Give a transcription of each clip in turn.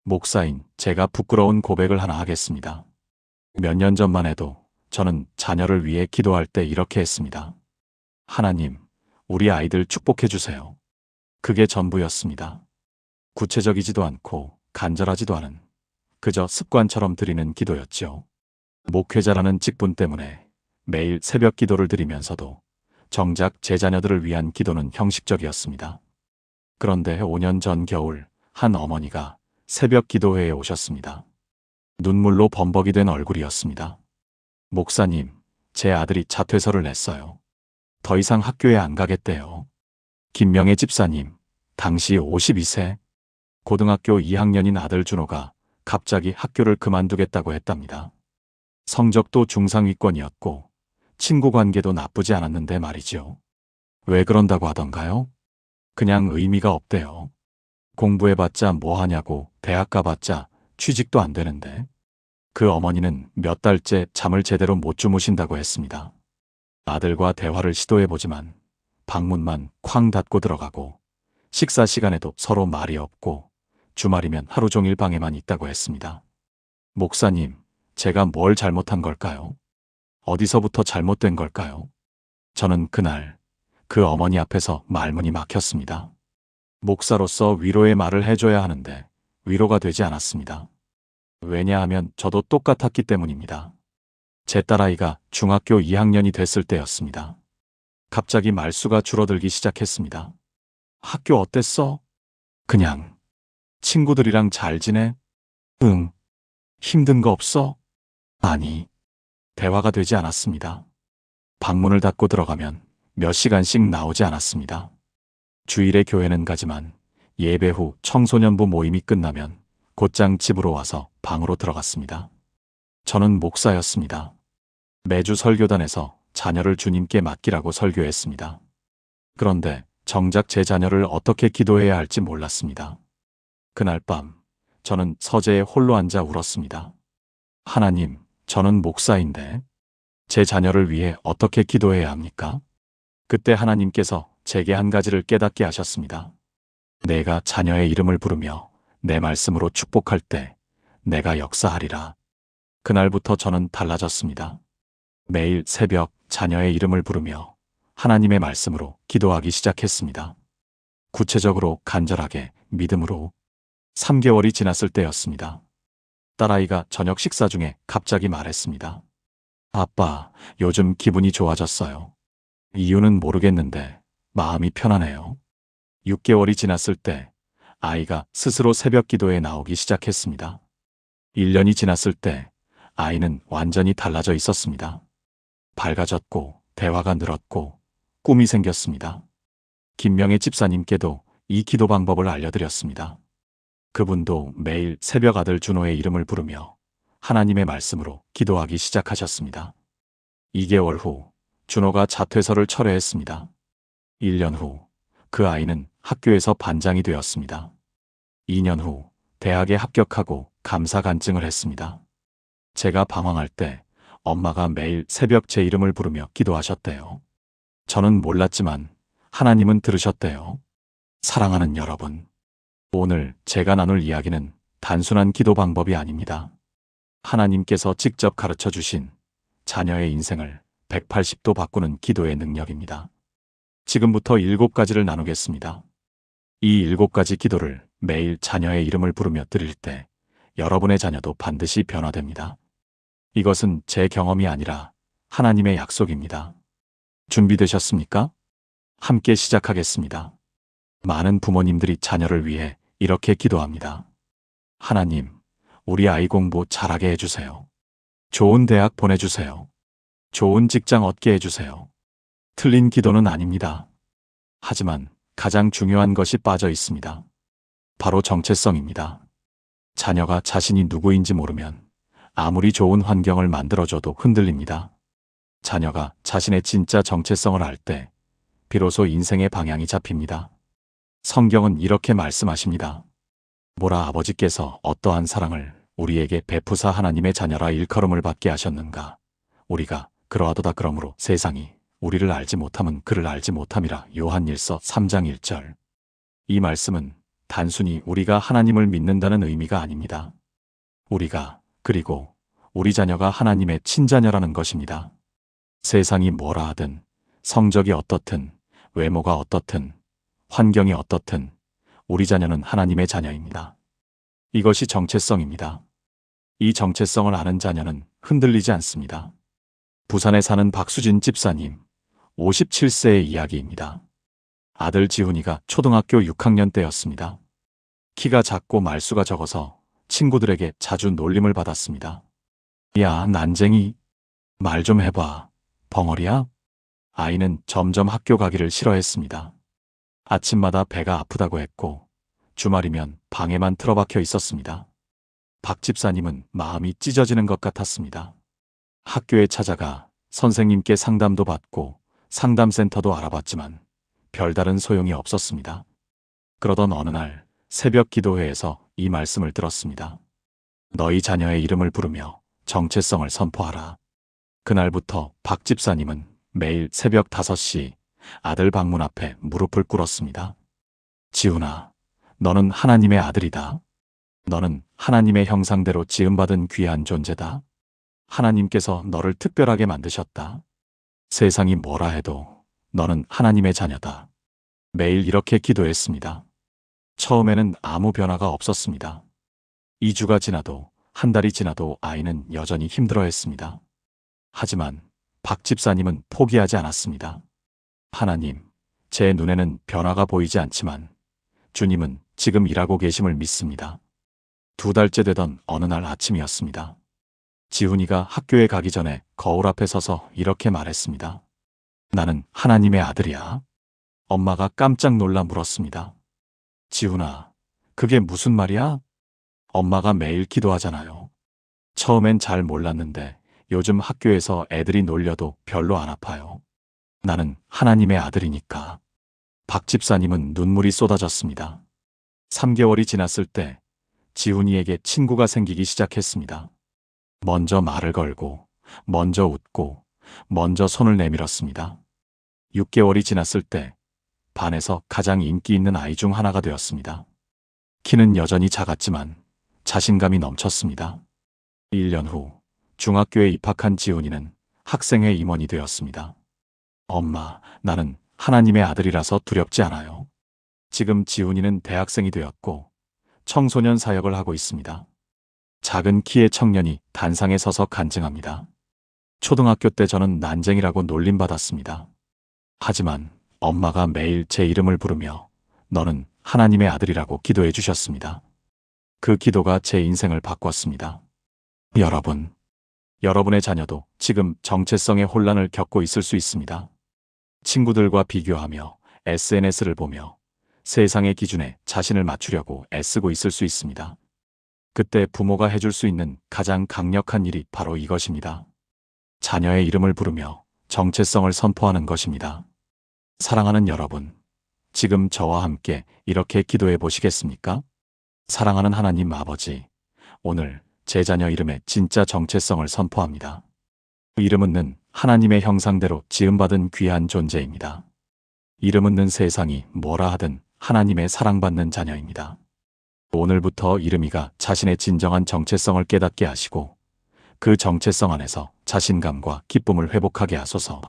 목사인 제가 부끄러운 고백을 하나 하겠습니다. 몇 년 전만 해도 저는 자녀를 위해 기도할 때 이렇게 했습니다. 하나님, 우리 아이들 축복해 주세요. 그게 전부였습니다. 구체적이지도 않고 간절하지도 않은 그저 습관처럼 드리는 기도였죠. 목회자라는 직분 때문에 매일 새벽 기도를 드리면서도 정작 제 자녀들을 위한 기도는 형식적이었습니다. 그런데 5년 전 겨울 한 어머니가 새벽 기도회에 오셨습니다. 눈물로 범벅이 된 얼굴이었습니다. 목사님, 제 아들이 자퇴서를 냈어요. 더 이상 학교에 안 가겠대요. 김명애 집사님, 당시 52세, 고등학교 2학년인 아들 준호가 갑자기 학교를 그만두겠다고 했답니다. 성적도 중상위권이었고 친구 관계도 나쁘지 않았는데 말이죠. 왜 그런다고 하던가요? 그냥 의미가 없대요. 공부해봤자 뭐 하냐고 대학 가봤자 취직도 안 되는데. 그 어머니는 몇 달째 잠을 제대로 못 주무신다고 했습니다. 아들과 대화를 시도해보지만 방문만 쾅 닫고 들어가고 식사 시간에도 서로 말이 없고 주말이면 하루 종일 방에만 있다고 했습니다. 목사님, 제가 뭘 잘못한 걸까요? 어디서부터 잘못된 걸까요? 저는 그날 그 어머니 앞에서 말문이 막혔습니다. 목사로서 위로의 말을 해줘야 하는데 위로가 되지 않았습니다. 왜냐하면 저도 똑같았기 때문입니다. 제 딸아이가 중학교 2학년이 됐을 때였습니다. 갑자기 말수가 줄어들기 시작했습니다. 학교 어땠어? 그냥. 친구들이랑 잘 지내? 응. 힘든 거 없어? 아니. 대화가 되지 않았습니다. 방문을 닫고 들어가면 몇 시간씩 나오지 않았습니다. 주일에 교회는 가지만 예배 후 청소년부 모임이 끝나면 곧장 집으로 와서 방으로 들어갔습니다. 저는 목사였습니다. 매주 설교단에서 자녀를 주님께 맡기라고 설교했습니다. 그런데 정작 제 자녀를 어떻게 기도해야 할지 몰랐습니다. 그날 밤 저는 서재에 홀로 앉아 울었습니다. 하나님, 저는 목사인데 제 자녀를 위해 어떻게 기도해야 합니까? 그때 하나님께서 제게 한 가지를 깨닫게 하셨습니다. 내가 자녀의 이름을 부르며 내 말씀으로 축복할 때 내가 역사하리라. 그날부터 저는 달라졌습니다. 매일 새벽 자녀의 이름을 부르며 하나님의 말씀으로 기도하기 시작했습니다. 구체적으로 간절하게 믿음으로 3개월이 지났을 때였습니다. 딸아이가 저녁 식사 중에 갑자기 말했습니다. 아빠, 요즘 기분이 좋아졌어요. 이유는 모르겠는데 마음이 편하네요. 6개월이 지났을 때 아이가 스스로 새벽 기도에 나오기 시작했습니다. 1년이 지났을 때 아이는 완전히 달라져 있었습니다. 밝아졌고 대화가 늘었고 꿈이 생겼습니다. 김명애 집사님께도 이 기도 방법을 알려드렸습니다. 그분도 매일 새벽 아들 준호의 이름을 부르며 하나님의 말씀으로 기도하기 시작하셨습니다. 2개월 후 준호가 자퇴서를 철회했습니다. 1년 후 그 아이는 학교에서 반장이 되었습니다. 2년 후 대학에 합격하고 감사 간증을 했습니다. 제가 방황할 때 엄마가 매일 새벽 제 이름을 부르며 기도하셨대요. 저는 몰랐지만 하나님은 들으셨대요. 사랑하는 여러분, 오늘 제가 나눌 이야기는 단순한 기도 방법이 아닙니다. 하나님께서 직접 가르쳐 주신 자녀의 인생을 180도 바꾸는 기도의 능력입니다. 지금부터 7가지를 나누겠습니다. 이 7가지 기도를 매일 자녀의 이름을 부르며 드릴 때 여러분의 자녀도 반드시 변화됩니다. 이것은 제 경험이 아니라 하나님의 약속입니다. 준비되셨습니까? 함께 시작하겠습니다. 많은 부모님들이 자녀를 위해 이렇게 기도합니다. 하나님, 우리 아이 공부 잘하게 해주세요. 좋은 대학 보내주세요. 좋은 직장 얻게 해주세요. 틀린 기도는 아닙니다. 하지만 가장 중요한 것이 빠져 있습니다. 바로 정체성입니다. 자녀가 자신이 누구인지 모르면 아무리 좋은 환경을 만들어줘도 흔들립니다. 자녀가 자신의 진짜 정체성을 알 때 비로소 인생의 방향이 잡힙니다. 성경은 이렇게 말씀하십니다. 보라, 아버지께서 어떠한 사랑을 우리에게 베푸사 하나님의 자녀라 일컬음을 받게 하셨는가. 우리가 그러하도다. 그러므로 세상이 우리를 알지 못함은 그를 알지 못함이라. 요한일서 3장 1절. 이 말씀은 단순히 우리가 하나님을 믿는다는 의미가 아닙니다. 우리가, 그리고 우리 자녀가 하나님의 친자녀라는 것입니다. 세상이 뭐라 하든, 성적이 어떻든, 외모가 어떻든, 환경이 어떻든, 우리 자녀는 하나님의 자녀입니다. 이것이 정체성입니다. 이 정체성을 아는 자녀는 흔들리지 않습니다. 부산에 사는 박수진 집사님, 57세의 이야기입니다. 아들 지훈이가 초등학교 6학년 때였습니다. 키가 작고 말수가 적어서 친구들에게 자주 놀림을 받았습니다. 야, 난쟁이. 말 좀 해봐. 벙어리야? 아이는 점점 학교 가기를 싫어했습니다. 아침마다 배가 아프다고 했고 주말이면 방에만 틀어박혀 있었습니다. 박 집사님은 마음이 찢어지는 것 같았습니다. 학교에 찾아가 선생님께 상담도 받고 상담센터도 알아봤지만 별다른 소용이 없었습니다. 그러던 어느 날 새벽 기도회에서 이 말씀을 들었습니다. 너희 자녀의 이름을 부르며 정체성을 선포하라. 그날부터 박 집사님은 매일 새벽 5시 아들 방문 앞에 무릎을 꿇었습니다. 지훈아, 너는 하나님의 아들이다. 너는 하나님의 형상대로 지음받은 귀한 존재다. 하나님께서 너를 특별하게 만드셨다. 세상이 뭐라 해도 너는 하나님의 자녀다. 매일 이렇게 기도했습니다. 처음에는 아무 변화가 없었습니다. 2주가 지나도 한 달이 지나도 아이는 여전히 힘들어했습니다. 하지만 박 집사님은 포기하지 않았습니다. 하나님, 제 눈에는 변화가 보이지 않지만 주님은 지금 일하고 계심을 믿습니다. 2달째 되던 어느 날 아침이었습니다. 지훈이가 학교에 가기 전에 거울 앞에 서서 이렇게 말했습니다. 나는 하나님의 아들이야. 엄마가 깜짝 놀라 물었습니다. 지훈아, 그게 무슨 말이야? 엄마가 매일 기도하잖아요. 처음엔 잘 몰랐는데 요즘 학교에서 애들이 놀려도 별로 안 아파요. 나는 하나님의 아들이니까. 박 집사님은 눈물이 쏟아졌습니다. 3개월이 지났을 때 지훈이에게 친구가 생기기 시작했습니다. 먼저 말을 걸고, 먼저 웃고, 먼저 손을 내밀었습니다. 6개월이 지났을 때 반에서 가장 인기 있는 아이 중 하나가 되었습니다. 키는 여전히 작았지만 자신감이 넘쳤습니다. 1년 후 중학교에 입학한 지훈이는 학생회 임원이 되었습니다. 엄마, 나는 하나님의 아들이라서 두렵지 않아요. 지금 지훈이는 대학생이 되었고 청소년 사역을 하고 있습니다. 작은 키의 청년이 단상에 서서 간증합니다. 초등학교 때 저는 난쟁이라고 놀림받았습니다. 하지만 엄마가 매일 제 이름을 부르며 너는 하나님의 아들이라고 기도해 주셨습니다. 그 기도가 제 인생을 바꿨습니다. 여러분, 여러분의 자녀도 지금 정체성의 혼란을 겪고 있을 수 있습니다. 친구들과 비교하며 SNS를 보며 세상의 기준에 자신을 맞추려고 애쓰고 있을 수 있습니다. 그때 부모가 해줄 수 있는 가장 강력한 일이 바로 이것입니다. 자녀의 이름을 부르며 정체성을 선포하는 것입니다. 사랑하는 여러분, 지금 저와 함께 이렇게 기도해 보시겠습니까? 사랑하는 하나님 아버지, 오늘 제 자녀 이름의 진짜 정체성을 선포합니다. 이름은 하나님의 형상대로 지음받은 귀한 존재입니다. 이름은 세상이 뭐라 하든 하나님의 사랑받는 자녀입니다. 오늘부터 이름이가 자신의 진정한 정체성을 깨닫게 하시고 그 정체성 안에서 자신감과 기쁨을 회복하게 하소서.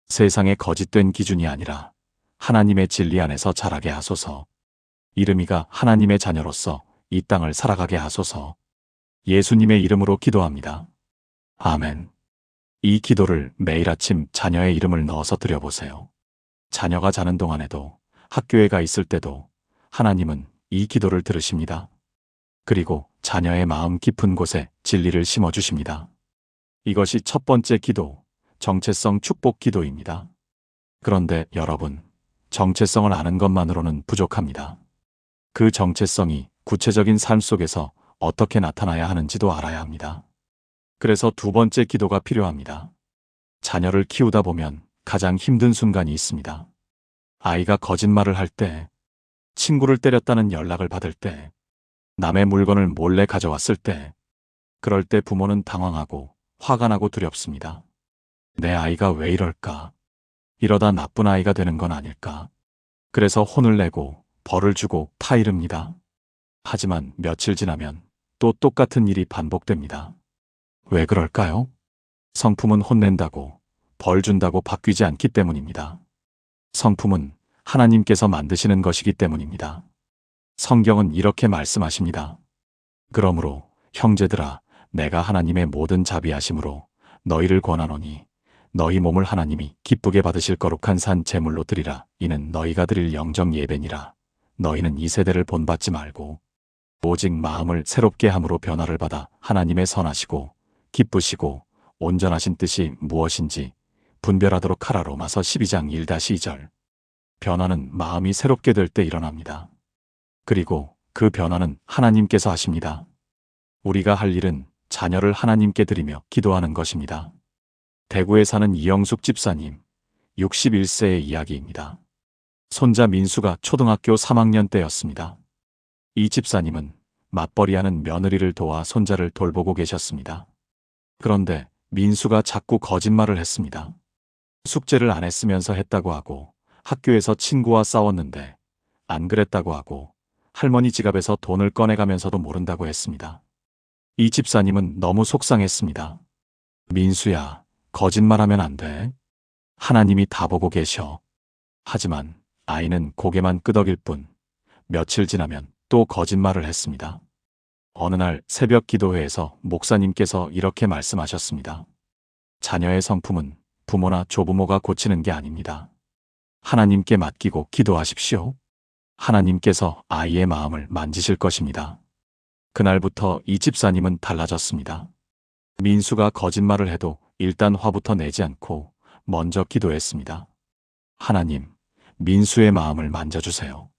세상의 거짓된 기준이 아니라 하나님의 진리 안에서 자라게 하소서. 이름이가 하나님의 자녀로서 이 땅을 살아가게 하소서. 예수님의 이름으로 기도합니다. 아멘. 이 기도를 매일 아침 자녀의 이름을 넣어서 드려보세요. 자녀가 자는 동안에도 학교에 가 있을 때도 하나님은 이 기도를 들으십니다. 그리고 자녀의 마음 깊은 곳에 진리를 심어주십니다. 이것이 첫 번째 기도, 정체성 축복 기도입니다. 그런데 여러분, 정체성을 아는 것만으로는 부족합니다. 그 정체성이 구체적인 삶 속에서 어떻게 나타나야 하는지도 알아야 합니다. 그래서 두 번째 기도가 필요합니다. 자녀를 키우다 보면 가장 힘든 순간이 있습니다. 아이가 거짓말을 할 때, 친구를 때렸다는 연락을 받을 때, 남의 물건을 몰래 가져왔을 때, 그럴 때 부모는 당황하고 화가 나고 두렵습니다. 내 아이가 왜 이럴까? 이러다 나쁜 아이가 되는 건 아닐까? 그래서 혼을 내고 벌을 주고 타이릅니다. 하지만 며칠 지나면 또 똑같은 일이 반복됩니다. 왜 그럴까요? 성품은 혼낸다고, 벌 준다고 바뀌지 않기 때문입니다. 성품은 하나님께서 만드시는 것이기 때문입니다. 성경은 이렇게 말씀하십니다. 그러므로 형제들아, 내가 하나님의 모든 자비하심으로 너희를 권하노니 너희 몸을 하나님이 기쁘게 받으실 거룩한 산 제물로 드리라. 이는 너희가 드릴 영적 예배니라. 너희는 이 세대를 본받지 말고 오직 마음을 새롭게 함으로 변화를 받아 하나님의 선하시고 기쁘시고 온전하신 뜻이 무엇인지 분별하도록 하라. 로마서 12장 1-2절. 변화는 마음이 새롭게 될 때 일어납니다. 그리고 그 변화는 하나님께서 하십니다. 우리가 할 일은 자녀를 하나님께 드리며 기도하는 것입니다. 대구에 사는 이영숙 집사님, 61세의 이야기입니다. 손자 민수가 초등학교 3학년 때였습니다. 이 집사님은 맞벌이하는 며느리를 도와 손자를 돌보고 계셨습니다. 그런데 민수가 자꾸 거짓말을 했습니다. 숙제를 안 했으면서 했다고 하고, 학교에서 친구와 싸웠는데 안 그랬다고 하고, 할머니 지갑에서 돈을 꺼내가면서도 모른다고 했습니다. 이 집사님은 너무 속상했습니다. 민수야, 거짓말하면 안 돼. 하나님이 다 보고 계셔. 하지만 아이는 고개만 끄덕일 뿐, 며칠 지나면 또 거짓말을 했습니다. 어느 날 새벽 기도회에서 목사님께서 이렇게 말씀하셨습니다. 자녀의 성품은 부모나 조부모가 고치는 게 아닙니다. 하나님께 맡기고 기도하십시오. 하나님께서 아이의 마음을 만지실 것입니다. 그날부터 이 집사님은 달라졌습니다. 민수가 거짓말을 해도 일단 화부터 내지 않고 먼저 기도했습니다. 하나님, 민수의 마음을 만져주세요.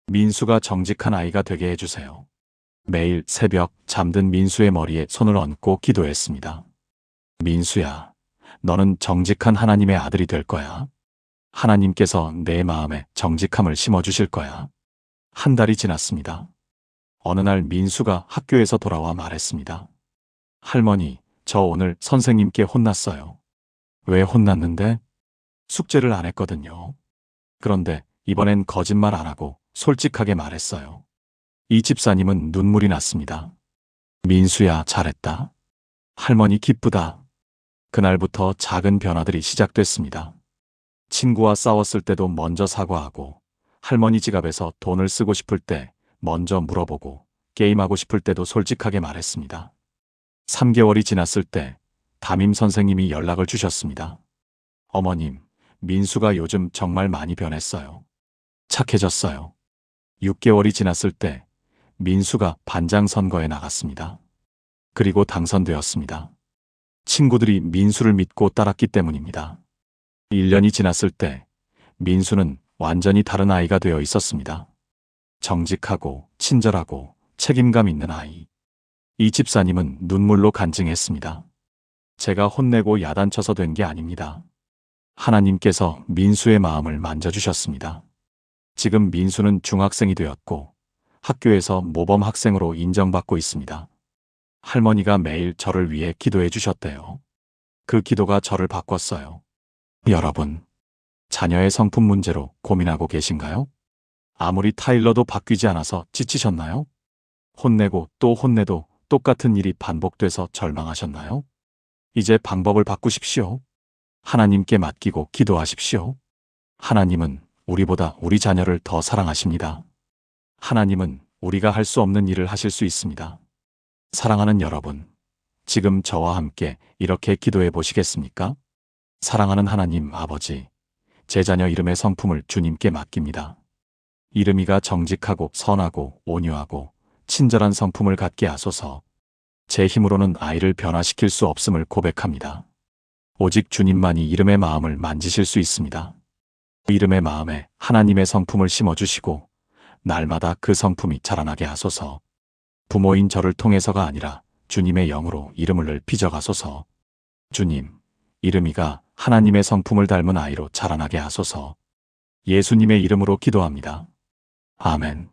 민수가 정직한 아이가 되게 해주세요. 매일 새벽 잠든 민수의 머리에 손을 얹고 기도했습니다. 민수야, 너는 정직한 하나님의 아들이 될 거야. 하나님께서 내 마음에 정직함을 심어주실 거야. 한 달이 지났습니다. 어느 날 민수가 학교에서 돌아와 말했습니다. 할머니, 저 오늘 선생님께 혼났어요. 왜 혼났는데? 숙제를 안 했거든요. 그런데 이번엔 거짓말 안 하고 솔직하게 말했어요. 이 집사님은 눈물이 났습니다. 민수야, 잘했다. 할머니 기쁘다. 그날부터 작은 변화들이 시작됐습니다. 친구와 싸웠을 때도 먼저 사과하고, 할머니 지갑에서 돈을 쓰고 싶을 때 먼저 물어보고, 게임하고 싶을 때도 솔직하게 말했습니다. 3개월이 지났을 때 담임 선생님이 연락을 주셨습니다. 어머님, 민수가 요즘 정말 많이 변했어요. 착해졌어요. 6개월이 지났을 때 민수가 반장 선거에 나갔습니다. 그리고 당선되었습니다. 친구들이 민수를 믿고 따랐기 때문입니다. 1년이 지났을 때 민수는 완전히 다른 아이가 되어 있었습니다. 정직하고 친절하고 책임감 있는 아이. 이 집사님은 눈물로 간증했습니다. 제가 혼내고 야단쳐서 된 게 아닙니다. 하나님께서 민수의 마음을 만져주셨습니다. 지금 민수는 중학생이 되었고 학교에서 모범 학생으로 인정받고 있습니다. 할머니가 매일 저를 위해 기도해 주셨대요. 그 기도가 저를 바꿨어요. 여러분, 자녀의 성품 문제로 고민하고 계신가요? 아무리 타일러도 바뀌지 않아서 지치셨나요? 혼내고 또 혼내도 똑같은 일이 반복돼서 절망하셨나요? 이제 방법을 바꾸십시오. 하나님께 맡기고 기도하십시오. 하나님은 우리보다 우리 자녀를 더 사랑하십니다. 하나님은 우리가 할 수 없는 일을 하실 수 있습니다. 사랑하는 여러분, 지금 저와 함께 이렇게 기도해 보시겠습니까? 사랑하는 하나님 아버지, 제 자녀 이름의 성품을 주님께 맡깁니다. 이름이가 정직하고 선하고 온유하고 친절한 성품을 갖게 하소서. 제 힘으로는 아이를 변화시킬 수 없음을 고백합니다. 오직 주님만이 이름의 마음을 만지실 수 있습니다. 이름의 마음에 하나님의 성품을 심어주시고 날마다 그 성품이 자라나게 하소서. 부모인 저를 통해서가 아니라 주님의 영으로 이름을 빚어가소서. 주님, 이름이가 하나님의 성품을 닮은 아이로 자라나게 하소서. 예수님의 이름으로 기도합니다. 아멘.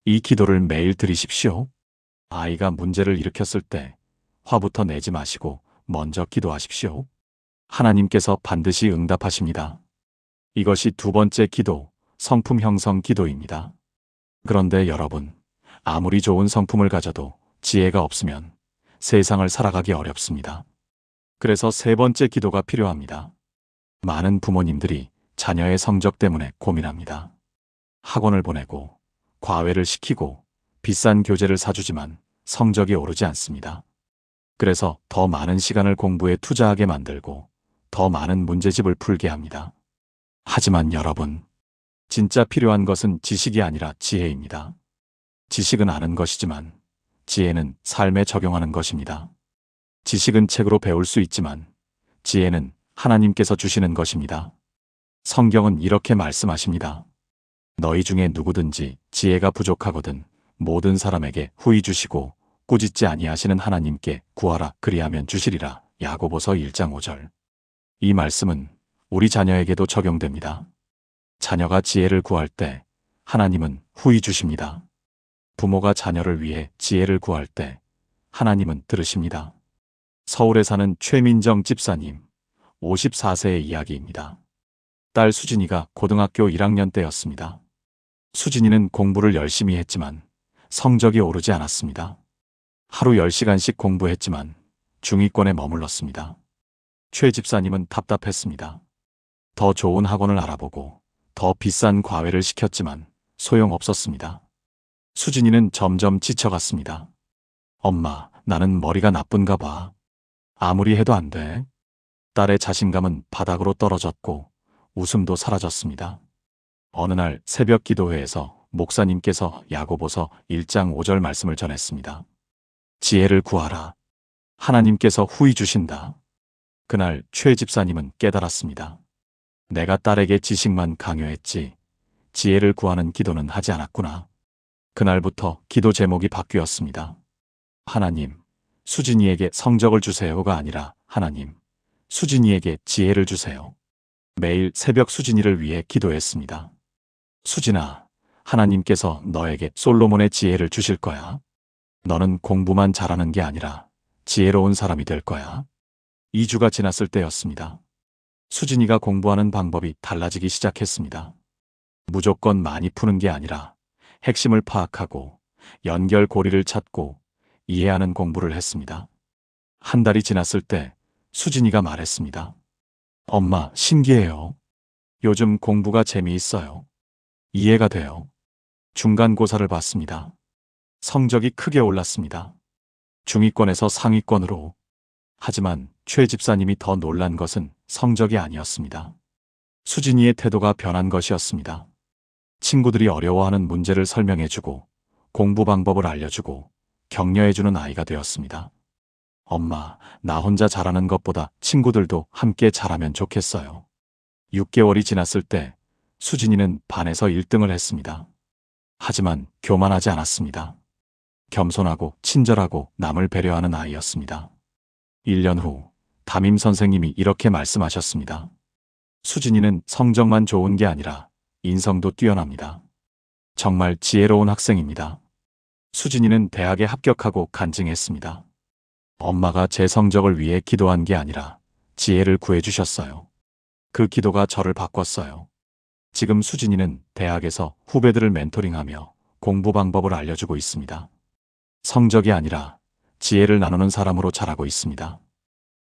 이 기도를 매일 드리십시오. 아이가 문제를 일으켰을 때 화부터 내지 마시고 먼저 기도하십시오. 하나님께서 반드시 응답하십니다. 이것이 두 번째 기도, 성품 형성 기도입니다. 그런데 여러분, 아무리 좋은 성품을 가져도 지혜가 없으면 세상을 살아가기 어렵습니다. 그래서 세 번째 기도가 필요합니다. 많은 부모님들이 자녀의 성적 때문에 고민합니다. 학원을 보내고 과외를 시키고 비싼 교재를 사주지만 성적이 오르지 않습니다. 그래서 더 많은 시간을 공부에 투자하게 만들고 더 많은 문제집을 풀게 합니다. 하지만 여러분, 진짜 필요한 것은 지식이 아니라 지혜입니다. 지식은 아는 것이지만 지혜는 삶에 적용하는 것입니다. 지식은 책으로 배울 수 있지만 지혜는 하나님께서 주시는 것입니다. 성경은 이렇게 말씀하십니다. 너희 중에 누구든지 지혜가 부족하거든 모든 사람에게 후히 주시고 꾸짖지 아니하시는 하나님께 구하라 그리하면 주시리라. 야고보서 1장 5절. 이 말씀은 우리 자녀에게도 적용됩니다. 자녀가 지혜를 구할 때 하나님은 후히 주십니다. 부모가 자녀를 위해 지혜를 구할 때 하나님은 들으십니다. 서울에 사는 최민정 집사님, 54세의 이야기입니다. 딸 수진이가 고등학교 1학년 때였습니다. 수진이는 공부를 열심히 했지만 성적이 오르지 않았습니다. 하루 10시간씩 공부했지만 중위권에 머물렀습니다. 최 집사님은 답답했습니다. 더 좋은 학원을 알아보고 더 비싼 과외를 시켰지만 소용없었습니다. 수진이는 점점 지쳐갔습니다. 엄마, 나는 머리가 나쁜가 봐. 아무리 해도 안 돼. 딸의 자신감은 바닥으로 떨어졌고 웃음도 사라졌습니다. 어느 날 새벽 기도회에서 목사님께서 야고보서 1장 5절 말씀을 전했습니다. 지혜를 구하라. 하나님께서 후히 주신다. 그날 최 집사님은 깨달았습니다. 내가 딸에게 지식만 강요했지 지혜를 구하는 기도는 하지 않았구나. 그날부터 기도 제목이 바뀌었습니다. 하나님, 수진이에게 성적을 주세요가 아니라 하나님, 수진이에게 지혜를 주세요. 매일 새벽 수진이를 위해 기도했습니다. 수진아, 하나님께서 너에게 솔로몬의 지혜를 주실 거야. 너는 공부만 잘하는 게 아니라 지혜로운 사람이 될 거야. 2주가 지났을 때였습니다. 수진이가 공부하는 방법이 달라지기 시작했습니다. 무조건 많이 푸는 게 아니라 핵심을 파악하고 연결고리를 찾고 이해하는 공부를 했습니다. 한 달이 지났을 때 수진이가 말했습니다. 엄마, 신기해요. 요즘 공부가 재미있어요. 이해가 돼요. 중간고사를 봤습니다. 성적이 크게 올랐습니다. 중위권에서 상위권으로. 하지만 최 집사님이 더 놀란 것은 성적이 아니었습니다. 수진이의 태도가 변한 것이었습니다. 친구들이 어려워하는 문제를 설명해주고 공부 방법을 알려주고 격려해주는 아이가 되었습니다. 엄마, 나 혼자 잘하는 것보다 친구들도 함께 잘하면 좋겠어요. 6개월이 지났을 때 수진이는 반에서 1등을 했습니다. 하지만 교만하지 않았습니다. 겸손하고 친절하고 남을 배려하는 아이였습니다. 1년 후 담임 선생님이 이렇게 말씀하셨습니다. 수진이는 성적만 좋은 게 아니라 인성도 뛰어납니다. 정말 지혜로운 학생입니다. 수진이는 대학에 합격하고 간증했습니다. 엄마가 제 성적을 위해 기도한 게 아니라 지혜를 구해주셨어요. 그 기도가 저를 바꿨어요. 지금 수진이는 대학에서 후배들을 멘토링하며 공부 방법을 알려주고 있습니다. 성적이 아니라 지혜를 나누는 사람으로 자라고 있습니다.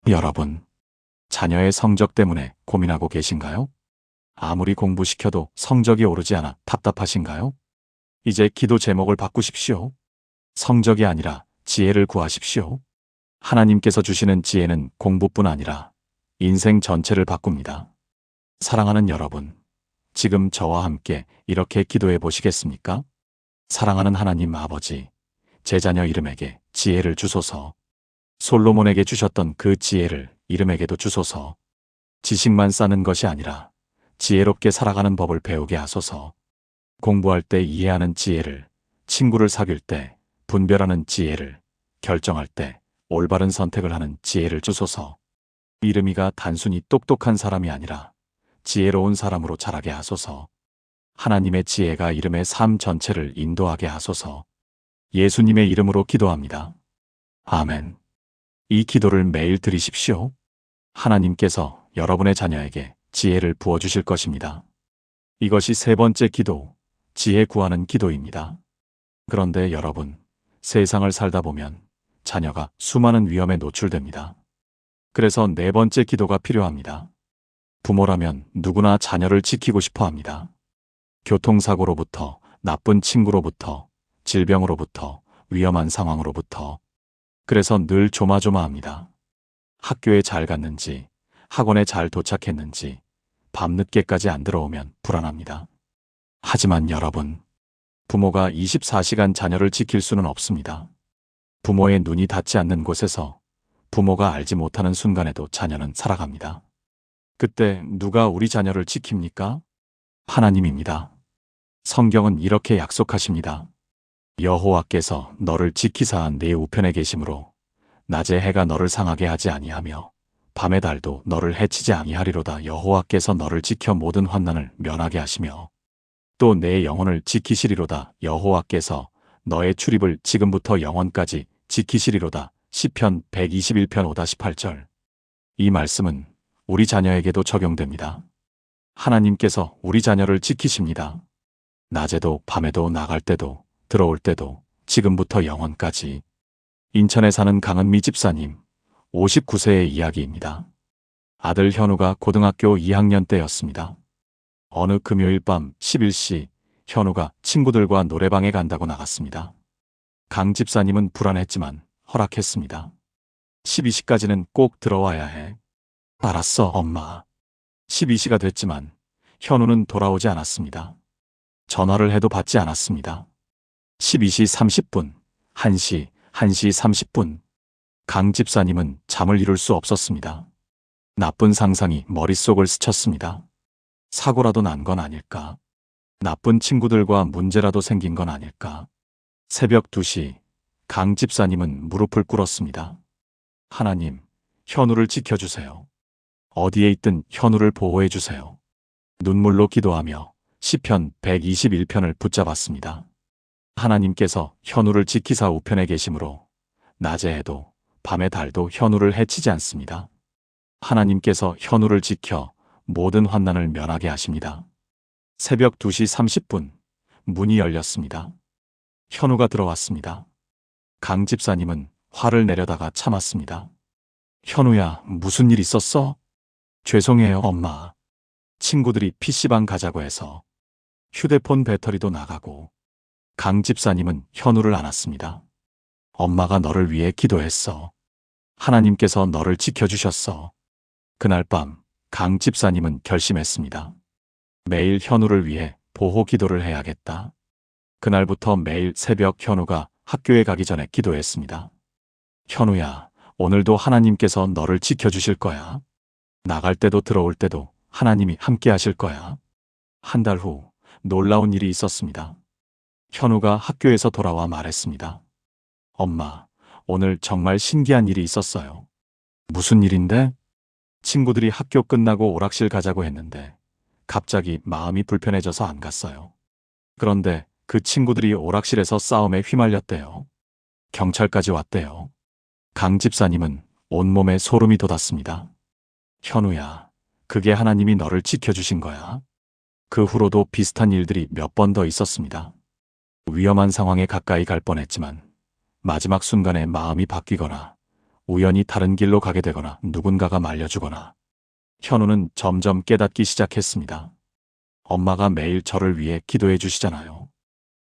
여러분, 자녀의 성적 때문에 고민하고 계신가요? 아무리 공부시켜도 성적이 오르지 않아 답답하신가요? 이제 기도 제목을 바꾸십시오. 성적이 아니라 지혜를 구하십시오. 하나님께서 주시는 지혜는 공부뿐 아니라 인생 전체를 바꿉니다. 사랑하는 여러분, 지금 저와 함께 이렇게 기도해 보시겠습니까? 사랑하는 하나님 아버지, 제 자녀 이름에게 지혜를 주소서. 솔로몬에게 주셨던 그 지혜를 이름에게도 주소서. 지식만 쌓는 것이 아니라 지혜롭게 살아가는 법을 배우게 하소서. 공부할 때 이해하는 지혜를, 친구를 사귈 때 분별하는 지혜를, 결정할 때 올바른 선택을 하는 지혜를 주소서. 이름이가 단순히 똑똑한 사람이 아니라 지혜로운 사람으로 자라게 하소서. 하나님의 지혜가 이름의 삶 전체를 인도하게 하소서. 예수님의 이름으로 기도합니다. 아멘. 이 기도를 매일 드리십시오. 하나님께서 여러분의 자녀에게 지혜를 부어주실 것입니다. 이것이 세 번째 기도, 지혜 구하는 기도입니다. 그런데 여러분, 세상을 살다 보면 자녀가 수많은 위험에 노출됩니다. 그래서 네 번째 기도가 필요합니다. 부모라면 누구나 자녀를 지키고 싶어 합니다. 교통사고로부터, 나쁜 친구로부터, 질병으로부터, 위험한 상황으로부터. 그래서 늘 조마조마합니다. 학교에 잘 갔는지, 학원에 잘 도착했는지, 밤늦게까지 안 들어오면 불안합니다. 하지만 여러분, 부모가 24시간 자녀를 지킬 수는 없습니다. 부모의 눈이 닿지 않는 곳에서 부모가 알지 못하는 순간에도 자녀는 살아갑니다. 그때 누가 우리 자녀를 지킵니까? 하나님입니다. 성경은 이렇게 약속하십니다. 여호와께서 너를 지키사 내 우편에 계심으로 낮에 해가 너를 상하게 하지 아니하며 밤의 달도 너를 해치지 아니하리로다. 여호와께서 너를 지켜 모든 환난을 면하게 하시며 또 내 영혼을 지키시리로다. 여호와께서 너의 출입을 지금부터 영원까지 지키시리로다. 시편 121편 5-8절. 이 말씀은 우리 자녀에게도 적용됩니다. 하나님께서 우리 자녀를 지키십니다. 낮에도 밤에도 나갈 때도 들어올 때도 지금부터 영원까지. 인천에 사는 강은미 집사님, 59세의 이야기입니다. 아들 현우가 고등학교 2학년 때였습니다. 어느 금요일 밤 11시 현우가 친구들과 노래방에 간다고 나갔습니다. 강 집사님은 불안했지만 허락했습니다. 12시까지는 꼭 들어와야 해. 알았어, 엄마. 12시가 됐지만 현우는 돌아오지 않았습니다. 전화를 해도 받지 않았습니다. 12시 30분, 1시 30분. 강 집사님은 잠을 이룰 수 없었습니다. 나쁜 상상이 머릿속을 스쳤습니다. 사고라도 난 건 아닐까? 나쁜 친구들과 문제라도 생긴 건 아닐까? 새벽 2시, 강 집사님은 무릎을 꿇었습니다. 하나님, 현우를 지켜주세요. 어디에 있든 현우를 보호해 주세요. 눈물로 기도하며 시편 121편을 붙잡았습니다. 하나님께서 현우를 지키사 우편에 계심으로 낮에 해도 밤의 달도 현우를 해치지 않습니다. 하나님께서 현우를 지켜 모든 환난을 면하게 하십니다. 새벽 2시 30분 문이 열렸습니다. 현우가 들어왔습니다. 강 집사님은 화를 내려다가 참았습니다. 현우야, 무슨 일 있었어? 죄송해요, 엄마. 친구들이 PC방 가자고 해서 휴대폰 배터리도 나가고. 강 집사님은 현우를 안았습니다. 엄마가 너를 위해 기도했어. 하나님께서 너를 지켜주셨어. 그날 밤 강 집사님은 결심했습니다. 매일 현우를 위해 보호 기도를 해야겠다. 그날부터 매일 새벽 현우가 학교에 가기 전에 기도했습니다. 현우야, 오늘도 하나님께서 너를 지켜주실 거야. 나갈 때도 들어올 때도 하나님이 함께 하실 거야. 한 달 후 놀라운 일이 있었습니다. 현우가 학교에서 돌아와 말했습니다. 엄마, 오늘 정말 신기한 일이 있었어요. 무슨 일인데? 친구들이 학교 끝나고 오락실 가자고 했는데 갑자기 마음이 불편해져서 안 갔어요. 그런데 그 친구들이 오락실에서 싸움에 휘말렸대요. 경찰까지 왔대요. 강 집사님은 온몸에 소름이 돋았습니다. 현우야, 그게 하나님이 너를 지켜주신 거야. 그 후로도 비슷한 일들이 몇 번 더 있었습니다. 위험한 상황에 가까이 갈 뻔했지만 마지막 순간에 마음이 바뀌거나 우연히 다른 길로 가게 되거나 누군가가 말려주거나 현우는 점점 깨닫기 시작했습니다. 엄마가 매일 저를 위해 기도해 주시잖아요.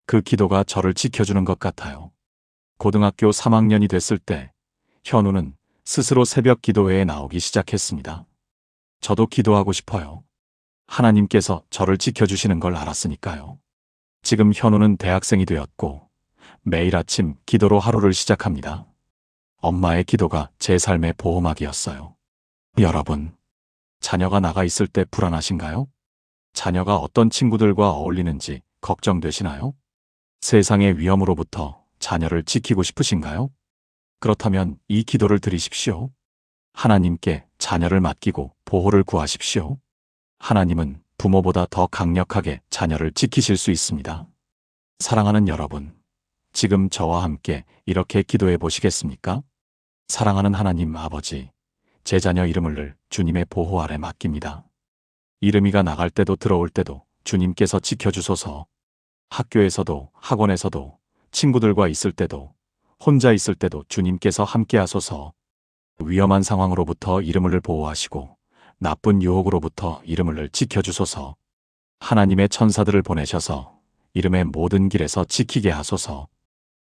그 기도가 저를 지켜주는 것 같아요. 고등학교 3학년이 됐을 때 현우는 스스로 새벽 기도회에 나오기 시작했습니다. 저도 기도하고 싶어요. 하나님께서 저를 지켜주시는 걸 알았으니까요. 지금 현우는 대학생이 되었고 매일 아침 기도로 하루를 시작합니다. 엄마의 기도가 제 삶의 보호막이었어요. 여러분, 자녀가 나가 있을 때 불안하신가요? 자녀가 어떤 친구들과 어울리는지 걱정되시나요? 세상의 위험으로부터 자녀를 지키고 싶으신가요? 그렇다면 이 기도를 드리십시오. 하나님께 자녀를 맡기고 보호를 구하십시오. 하나님은 부모보다 더 강력하게 자녀를 지키실 수 있습니다. 사랑하는 여러분, 지금 저와 함께 이렇게 기도해 보시겠습니까? 사랑하는 하나님 아버지, 제 자녀 이름을 주님의 보호 아래 맡깁니다. 이름이가 나갈 때도 들어올 때도 주님께서 지켜주소서. 학교에서도 학원에서도 친구들과 있을 때도 혼자 있을 때도 주님께서 함께 하소서. 위험한 상황으로부터 이름을 보호하시고 나쁜 유혹으로부터 이름을 지켜주소서. 하나님의 천사들을 보내셔서 이름의 모든 길에서 지키게 하소서.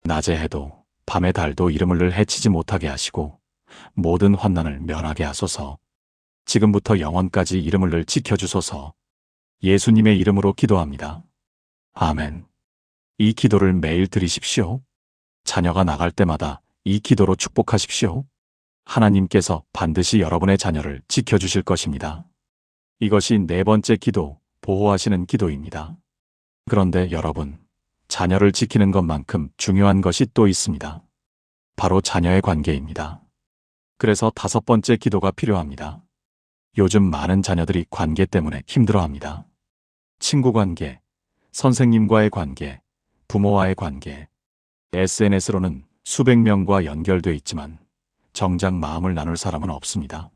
낮의 해도 밤의 달도 이름을 해치지 못하게 하시고 모든 환난을 면하게 하소서. 지금부터 영원까지 이름을 지켜주소서. 예수님의 이름으로 기도합니다. 아멘. 이 기도를 매일 드리십시오. 자녀가 나갈 때마다 이 기도로 축복하십시오. 하나님께서 반드시 여러분의 자녀를 지켜주실 것입니다. 이것이 네 번째 기도, 보호하시는 기도입니다. 그런데 여러분, 자녀를 지키는 것만큼 중요한 것이 또 있습니다. 바로 자녀의 관계입니다. 그래서 다섯 번째 기도가 필요합니다. 요즘 많은 자녀들이 관계 때문에 힘들어합니다. 친구 관계, 선생님과의 관계, 부모와의 관계, SNS로는 수백 명과 연결돼 있지만 정작 마음을 나눌 사람은 없습니다.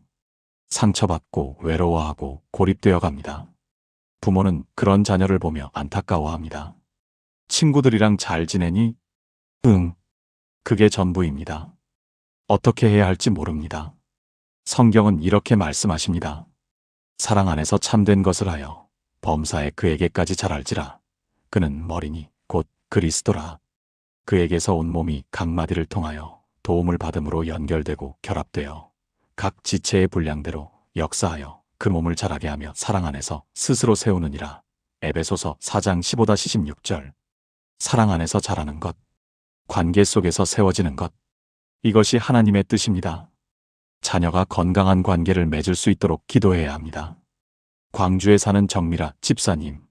상처받고 외로워하고 고립되어 갑니다. 부모는 그런 자녀를 보며 안타까워합니다. 친구들이랑 잘 지내니? 응. 그게 전부입니다. 어떻게 해야 할지 모릅니다. 성경은 이렇게 말씀하십니다. 사랑 안에서 참된 것을 하여 범사에 그에게까지 잘 알지라. 그는 머리니 곧 그리스도라. 그에게서 온 몸이 각 마디를 통하여 도움을 받음으로 연결되고 결합되어 각 지체의 분량대로 역사하여 그 몸을 자라게 하며 사랑 안에서 스스로 세우느니라. 에베소서 4장 15-16절. 사랑 안에서 자라는 것, 관계 속에서 세워지는 것, 이것이 하나님의 뜻입니다. 자녀가 건강한 관계를 맺을 수 있도록 기도해야 합니다. 광주에 사는 정미라 집사님,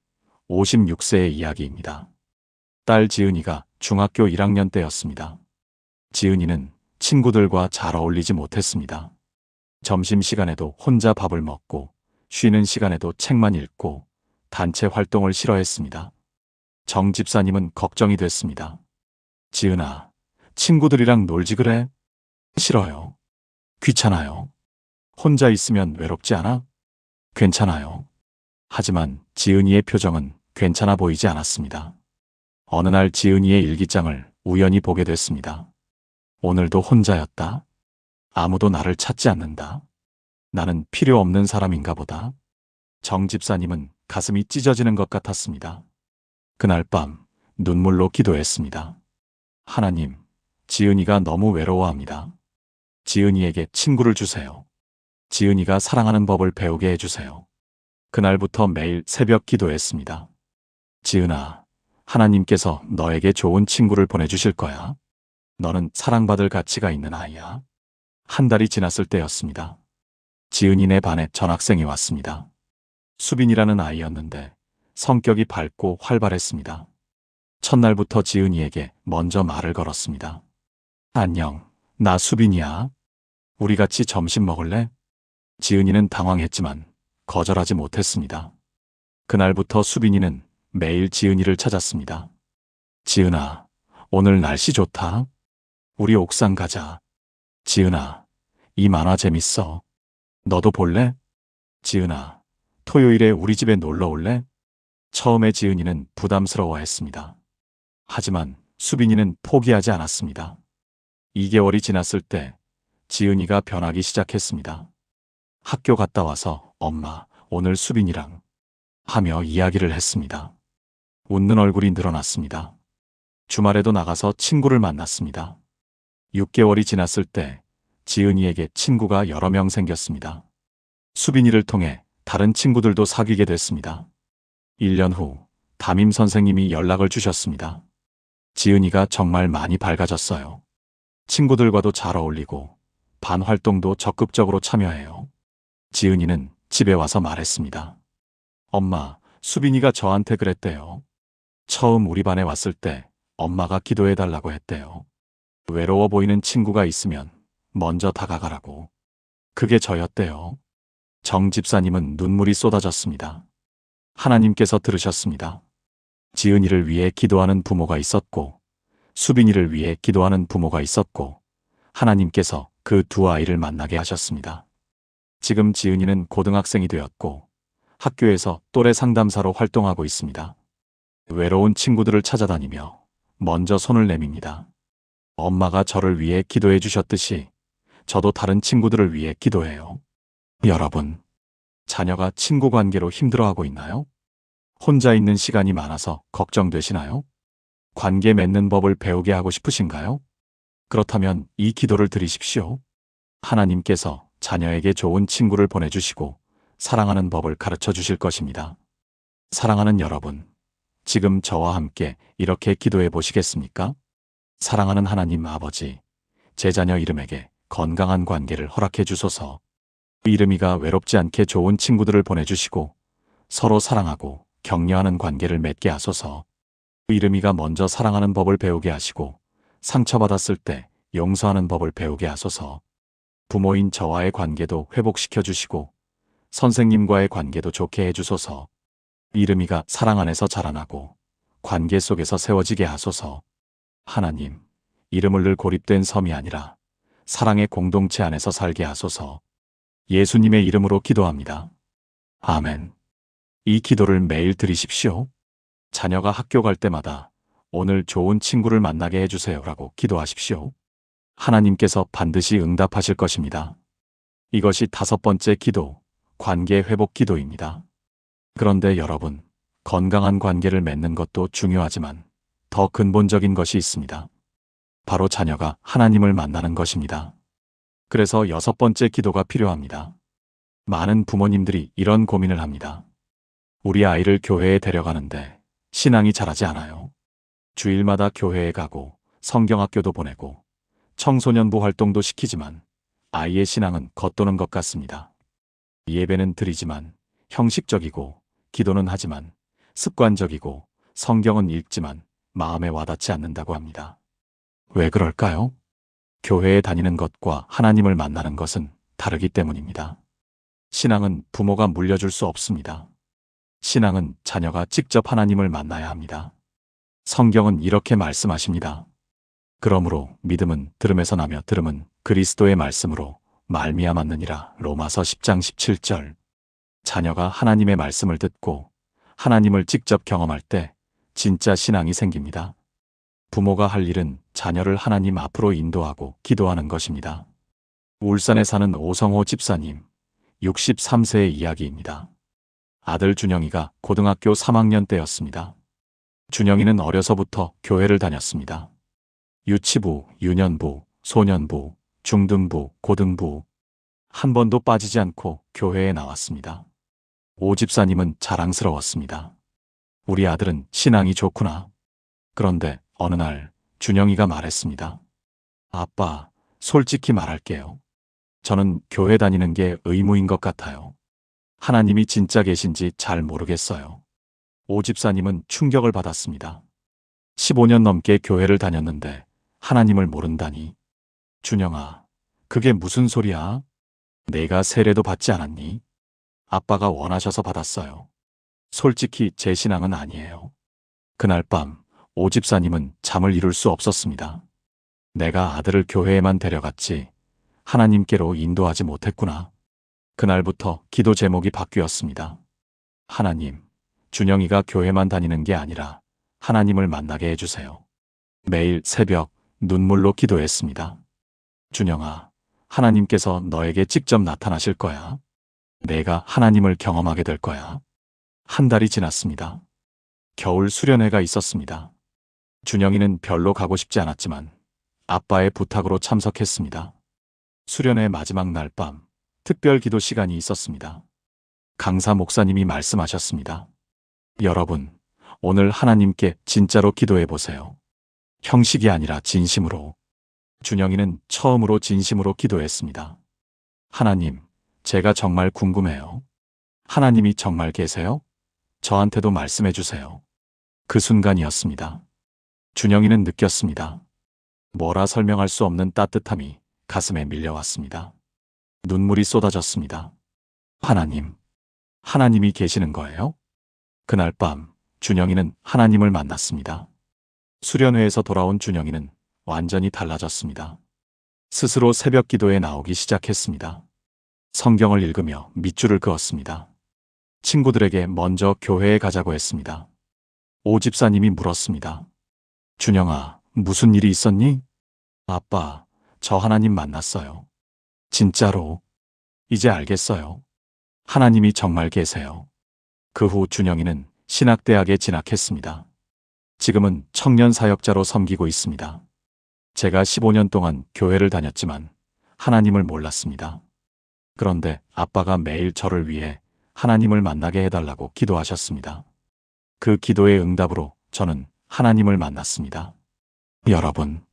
56세의 이야기입니다. 딸 지은이가 중학교 1학년 때였습니다. 지은이는 친구들과 잘 어울리지 못했습니다. 점심시간에도 혼자 밥을 먹고 쉬는 시간에도 책만 읽고 단체 활동을 싫어했습니다. 정 집사님은 걱정이 됐습니다. 지은아, 친구들이랑 놀지 그래? 싫어요. 귀찮아요. 혼자 있으면 외롭지 않아? 괜찮아요. 하지만 지은이의 표정은 괜찮아 보이지 않았습니다. 어느 날 지은이의 일기장을 우연히 보게 됐습니다. 오늘도 혼자였다. 아무도 나를 찾지 않는다. 나는 필요 없는 사람인가 보다. 정 집사님은 가슴이 찢어지는 것 같았습니다. 그날 밤 눈물로 기도했습니다. 하나님, 지은이가 너무 외로워합니다. 지은이에게 친구를 주세요. 지은이가 사랑하는 법을 배우게 해주세요. 그날부터 매일 새벽 기도했습니다. 지은아, 하나님께서 너에게 좋은 친구를 보내주실 거야. 너는 사랑받을 가치가 있는 아이야. 한 달이 지났을 때였습니다. 지은이네 반에 전학생이 왔습니다. 수빈이라는 아이였는데 성격이 밝고 활발했습니다. 첫날부터 지은이에게 먼저 말을 걸었습니다. 안녕, 나 수빈이야. 우리 같이 점심 먹을래? 지은이는 당황했지만 거절하지 못했습니다. 그날부터 수빈이는 매일 지은이를 찾았습니다. 지은아, 오늘 날씨 좋다. 우리 옥상 가자. 지은아, 이 만화 재밌어. 너도 볼래? 지은아, 토요일에 우리 집에 놀러 올래? 처음에 지은이는 부담스러워했습니다. 하지만 수빈이는 포기하지 않았습니다. 2개월이 지났을 때 지은이가 변하기 시작했습니다. 학교 갔다 와서 엄마, 오늘 수빈이랑 하며 이야기를 했습니다. 웃는 얼굴이 늘어났습니다. 주말에도 나가서 친구를 만났습니다. 6개월이 지났을 때 지은이에게 친구가 여러 명 생겼습니다. 수빈이를 통해 다른 친구들도 사귀게 됐습니다. 1년 후 담임 선생님이 연락을 주셨습니다. 지은이가 정말 많이 밝아졌어요. 친구들과도 잘 어울리고 반 활동도 적극적으로 참여해요. 지은이는 집에 와서 말했습니다. 엄마, 수빈이가 저한테 그랬대요. 처음 우리 반에 왔을 때 엄마가 기도해달라고 했대요. 외로워 보이는 친구가 있으면 먼저 다가가라고. 그게 저였대요. 정 집사님은 눈물이 쏟아졌습니다. 하나님께서 들으셨습니다. 지은이를 위해 기도하는 부모가 있었고 수빈이를 위해 기도하는 부모가 있었고 하나님께서 그 두 아이를 만나게 하셨습니다. 지금 지은이는 고등학생이 되었고 학교에서 또래 상담사로 활동하고 있습니다. 외로운 친구들을 찾아다니며 먼저 손을 내밉니다. 엄마가 저를 위해 기도해 주셨듯이 저도 다른 친구들을 위해 기도해요. 여러분, 자녀가 친구 관계로 힘들어하고 있나요? 혼자 있는 시간이 많아서 걱정되시나요? 관계 맺는 법을 배우게 하고 싶으신가요? 그렇다면 이 기도를 드리십시오. 하나님께서 자녀에게 좋은 친구를 보내주시고 사랑하는 법을 가르쳐 주실 것입니다. 사랑하는 여러분, 지금 저와 함께 이렇게 기도해 보시겠습니까? 사랑하는 하나님 아버지, 제 자녀 이름에게 건강한 관계를 허락해 주소서. 이름이가 외롭지 않게 좋은 친구들을 보내주시고 서로 사랑하고 격려하는 관계를 맺게 하소서. 이름이가 먼저 사랑하는 법을 배우게 하시고 상처받았을 때 용서하는 법을 배우게 하소서. 부모인 저와의 관계도 회복시켜 주시고 선생님과의 관계도 좋게 해주소서. 이름이가 사랑 안에서 자라나고 관계 속에서 세워지게 하소서. 하나님, 이름을 늘 고립된 섬이 아니라 사랑의 공동체 안에서 살게 하소서. 예수님의 이름으로 기도합니다. 아멘. 이 기도를 매일 드리십시오. 자녀가 학교 갈 때마다 오늘 좋은 친구를 만나게 해주세요라고 기도하십시오. 하나님께서 반드시 응답하실 것입니다. 이것이 5번째 기도, 관계 회복 기도입니다. 그런데 여러분, 건강한 관계를 맺는 것도 중요하지만 더 근본적인 것이 있습니다. 바로 자녀가 하나님을 만나는 것입니다. 그래서 6번째 기도가 필요합니다. 많은 부모님들이 이런 고민을 합니다. 우리 아이를 교회에 데려가는데 신앙이 자라지 않아요. 주일마다 교회에 가고 성경학교도 보내고 청소년부 활동도 시키지만 아이의 신앙은 겉도는 것 같습니다. 예배는 드리지만 형식적이고 기도는 하지만 습관적이고 성경은 읽지만 마음에 와닿지 않는다고 합니다. 왜 그럴까요? 교회에 다니는 것과 하나님을 만나는 것은 다르기 때문입니다. 신앙은 부모가 물려줄 수 없습니다. 신앙은 자녀가 직접 하나님을 만나야 합니다. 성경은 이렇게 말씀하십니다. 그러므로 믿음은 들음에서 나며 들음은 그리스도의 말씀으로 말미암았느니라. 로마서 10장 17절. 자녀가 하나님의 말씀을 듣고 하나님을 직접 경험할 때 진짜 신앙이 생깁니다. 부모가 할 일은 자녀를 하나님 앞으로 인도하고 기도하는 것입니다. 울산에 사는 오성호 집사님, 63세의 이야기입니다. 아들 준영이가 고등학교 3학년 때였습니다. 준영이는 어려서부터 교회를 다녔습니다. 유치부, 유년부, 소년부, 중등부, 고등부 한 번도 빠지지 않고 교회에 나왔습니다. 오 집사님은 자랑스러웠습니다. 우리 아들은 신앙이 좋구나. 그런데 어느 날 준영이가 말했습니다. 아빠, 솔직히 말할게요. 저는 교회 다니는 게 의무인 것 같아요. 하나님이 진짜 계신지 잘 모르겠어요. 오 집사님은 충격을 받았습니다. 15년 넘게 교회를 다녔는데 하나님을 모른다니. 준영아, 그게 무슨 소리야? 내가 세례도 받지 않았니? 아빠가 원하셔서 받았어요. 솔직히 제 신앙은 아니에요. 그날 밤 오 집사님은 잠을 이룰 수 없었습니다. 내가 아들을 교회에만 데려갔지 하나님께로 인도하지 못했구나. 그날부터 기도 제목이 바뀌었습니다. 하나님, 준영이가 교회만 다니는 게 아니라 하나님을 만나게 해주세요. 매일 새벽 눈물로 기도했습니다. 준영아, 하나님께서 너에게 직접 나타나실 거야. 내가 하나님을 경험하게 될 거야. 한 달이 지났습니다. 겨울 수련회가 있었습니다. 준영이는 별로 가고 싶지 않았지만 아빠의 부탁으로 참석했습니다. 수련회 마지막 날 밤 특별 기도 시간이 있었습니다. 강사 목사님이 말씀하셨습니다. 여러분, 오늘 하나님께 진짜로 기도해 보세요. 형식이 아니라 진심으로. 준영이는 처음으로 진심으로 기도했습니다. 하나님, 제가 정말 궁금해요. 하나님이 정말 계세요? 저한테도 말씀해 주세요. 그 순간이었습니다. 준영이는 느꼈습니다. 뭐라 설명할 수 없는 따뜻함이 가슴에 밀려왔습니다. 눈물이 쏟아졌습니다. 하나님, 하나님이 계시는 거예요? 그날 밤 준영이는 하나님을 만났습니다. 수련회에서 돌아온 준영이는 완전히 달라졌습니다. 스스로 새벽 기도에 나오기 시작했습니다. 성경을 읽으며 밑줄을 그었습니다. 친구들에게 먼저 교회에 가자고 했습니다. 오 집사님이 물었습니다. 준영아, 무슨 일이 있었니? 아빠, 저 하나님 만났어요. 진짜로? 이제 알겠어요. 하나님이 정말 계세요. 그 후 준영이는 신학대학에 진학했습니다. 지금은 청년 사역자로 섬기고 있습니다. 제가 15년 동안 교회를 다녔지만 하나님을 몰랐습니다. 그런데 아빠가 매일 저를 위해 하나님을 만나게 해달라고 기도하셨습니다. 그 기도의 응답으로 저는 하나님을 만났습니다. 여러분,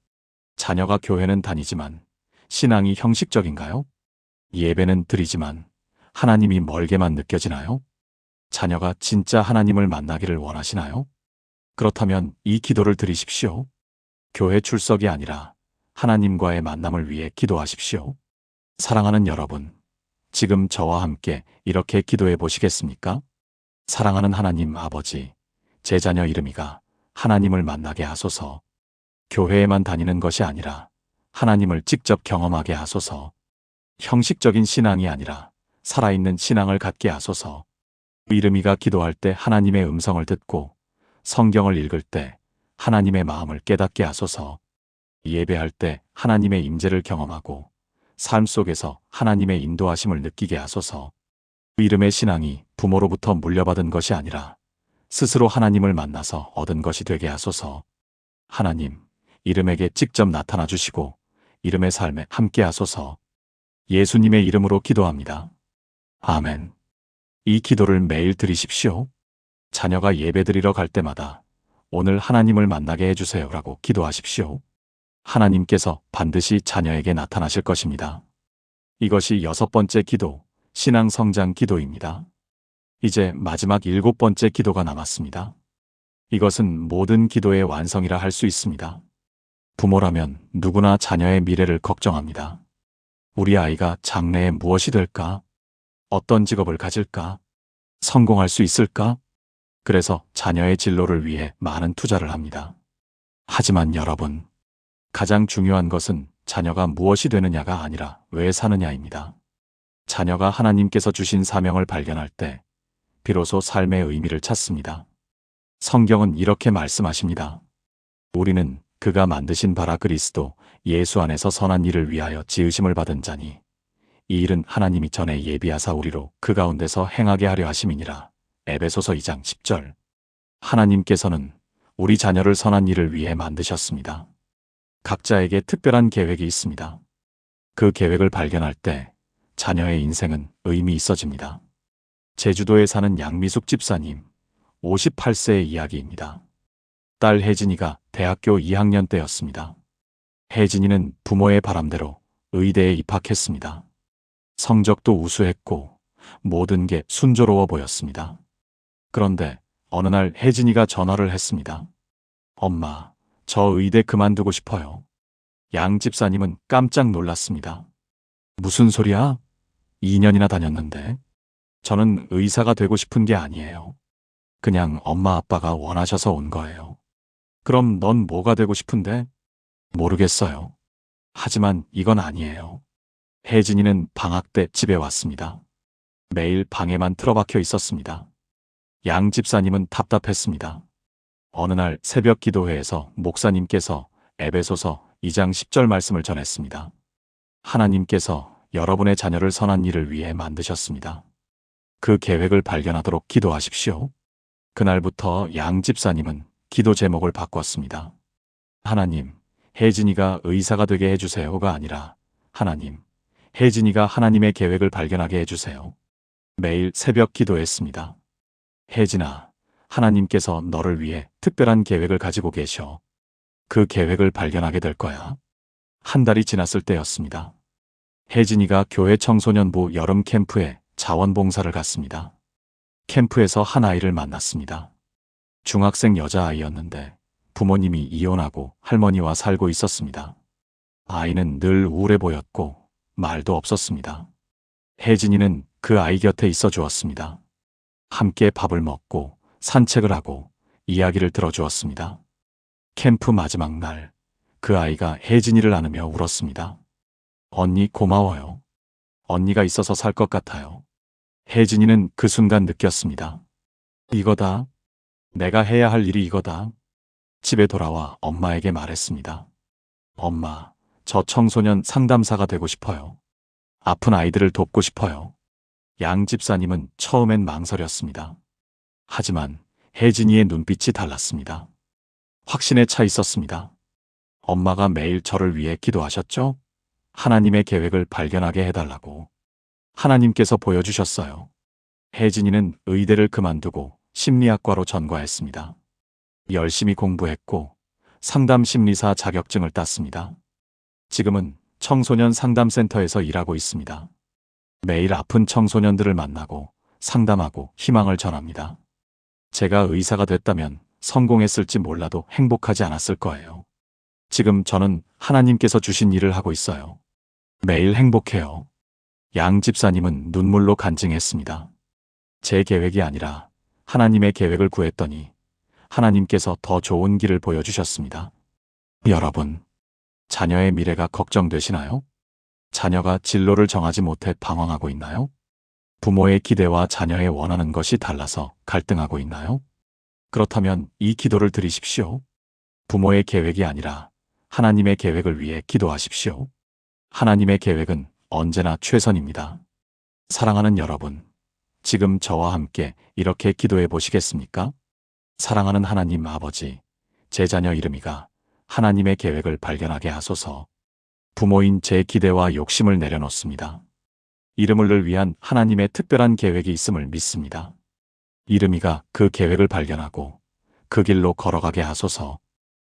자녀가 교회는 다니지만 신앙이 형식적인가요? 예배는 드리지만 하나님이 멀게만 느껴지나요? 자녀가 진짜 하나님을 만나기를 원하시나요? 그렇다면 이 기도를 드리십시오. 교회 출석이 아니라 하나님과의 만남을 위해 기도하십시오. 사랑하는 여러분, 지금 저와 함께 이렇게 기도해 보시겠습니까? 사랑하는 하나님 아버지, 제 자녀 이름이가 하나님을 만나게 하소서. 교회에만 다니는 것이 아니라 하나님을 직접 경험하게 하소서. 형식적인 신앙이 아니라 살아있는 신앙을 갖게 하소서. 이름이가 기도할 때 하나님의 음성을 듣고 성경을 읽을 때 하나님의 마음을 깨닫게 하소서. 예배할 때 하나님의 임재를 경험하고 삶 속에서 하나님의 인도하심을 느끼게 하소서. 이름의 신앙이 부모로부터 물려받은 것이 아니라 스스로 하나님을 만나서 얻은 것이 되게 하소서. 하나님, 이름에게 직접 나타나 주시고 이름의 삶에 함께 하소서. 예수님의 이름으로 기도합니다. 아멘. 이 기도를 매일 드리십시오. 자녀가 예배드리러 갈 때마다 오늘 하나님을 만나게 해주세요라고 기도하십시오. 하나님께서 반드시 자녀에게 나타나실 것입니다. 이것이 6번째 기도, 신앙 성장 기도입니다. 이제 마지막 7번째 기도가 남았습니다. 이것은 모든 기도의 완성이라 할 수 있습니다. 부모라면 누구나 자녀의 미래를 걱정합니다. 우리 아이가 장래에 무엇이 될까? 어떤 직업을 가질까? 성공할 수 있을까? 그래서 자녀의 진로를 위해 많은 투자를 합니다. 하지만 여러분, 가장 중요한 것은 자녀가 무엇이 되느냐가 아니라 왜 사느냐입니다. 자녀가 하나님께서 주신 사명을 발견할 때 비로소 삶의 의미를 찾습니다. 성경은 이렇게 말씀하십니다. 우리는 그가 만드신 바라 그리스도 예수 안에서 선한 일을 위하여 지으심을 받은 자니 이 일은 하나님이 전에 예비하사 우리로 그 가운데서 행하게 하려 하심이니라. 에베소서 2장 10절. 하나님께서는 우리 자녀를 선한 일을 위해 만드셨습니다. 각자에게 특별한 계획이 있습니다. 그 계획을 발견할 때 자녀의 인생은 의미 있어집니다. 제주도에 사는 양미숙 집사님, 58세의 이야기입니다. 딸 혜진이가 대학교 2학년 때였습니다. 혜진이는 부모의 바람대로 의대에 입학했습니다. 성적도 우수했고 모든 게 순조로워 보였습니다. 그런데 어느 날 혜진이가 전화를 했습니다. 엄마, 저 의대 그만두고 싶어요. 양 집사님은 깜짝 놀랐습니다. 무슨 소리야? 2년이나 다녔는데. 저는 의사가 되고 싶은 게 아니에요. 그냥 엄마 아빠가 원하셔서 온 거예요. 그럼 넌 뭐가 되고 싶은데? 모르겠어요. 하지만 이건 아니에요. 혜진이는 방학 때 집에 왔습니다. 매일 방에만 틀어박혀 있었습니다. 양 집사님은 답답했습니다. 어느 날 새벽 기도회에서 목사님께서 에베소서 2장 10절 말씀을 전했습니다. 하나님께서 여러분의 자녀를 선한 일을 위해 만드셨습니다. 그 계획을 발견하도록 기도하십시오. 그날부터 양 집사님은 기도 제목을 바꿨습니다. 하나님, 혜진이가 의사가 되게 해주세요가 아니라 하나님, 혜진이가 하나님의 계획을 발견하게 해주세요. 매일 새벽 기도했습니다. 혜진아, 하나님께서 너를 위해 특별한 계획을 가지고 계셔. 그 계획을 발견하게 될 거야. 한 달이 지났을 때였습니다. 혜진이가 교회 청소년부 여름 캠프에 자원봉사를 갔습니다. 캠프에서 한 아이를 만났습니다. 중학생 여자아이였는데 부모님이 이혼하고 할머니와 살고 있었습니다. 아이는 늘 우울해 보였고 말도 없었습니다. 혜진이는 그 아이 곁에 있어 주었습니다. 함께 밥을 먹고 산책을 하고 이야기를 들어주었습니다. 캠프 마지막 날, 그 아이가 혜진이를 안으며 울었습니다. 언니 고마워요. 언니가 있어서 살 것 같아요. 혜진이는 그 순간 느꼈습니다. 이거다. 내가 해야 할 일이 이거다. 집에 돌아와 엄마에게 말했습니다. 엄마, 저 청소년 상담사가 되고 싶어요. 아픈 아이들을 돕고 싶어요. 양 집사님은 처음엔 망설였습니다. 하지만 혜진이의 눈빛이 달랐습니다. 확신에 차 있었습니다. 엄마가 매일 저를 위해 기도하셨죠? 하나님의 계획을 발견하게 해달라고. 하나님께서 보여주셨어요. 혜진이는 의대를 그만두고 심리학과로 전과했습니다. 열심히 공부했고 상담 심리사 자격증을 땄습니다. 지금은 청소년 상담센터에서 일하고 있습니다. 매일 아픈 청소년들을 만나고 상담하고 희망을 전합니다. 제가 의사가 됐다면 성공했을지 몰라도 행복하지 않았을 거예요. 지금 저는 하나님께서 주신 일을 하고 있어요. 매일 행복해요. 양 집사님은 눈물로 간증했습니다. 제 계획이 아니라 하나님의 계획을 구했더니 하나님께서 더 좋은 길을 보여주셨습니다. 여러분, 자녀의 미래가 걱정되시나요? 자녀가 진로를 정하지 못해 방황하고 있나요? 부모의 기대와 자녀의 원하는 것이 달라서 갈등하고 있나요? 그렇다면 이 기도를 드리십시오. 부모의 계획이 아니라 하나님의 계획을 위해 기도하십시오. 하나님의 계획은 언제나 최선입니다. 사랑하는 여러분, 지금 저와 함께 이렇게 기도해 보시겠습니까? 사랑하는 하나님 아버지, 제 자녀 이름이가 하나님의 계획을 발견하게 하소서. 부모인 제 기대와 욕심을 내려놓습니다. 이름을 위한 하나님의 특별한 계획이 있음을 믿습니다. 이름이가 그 계획을 발견하고 그 길로 걸어가게 하소서.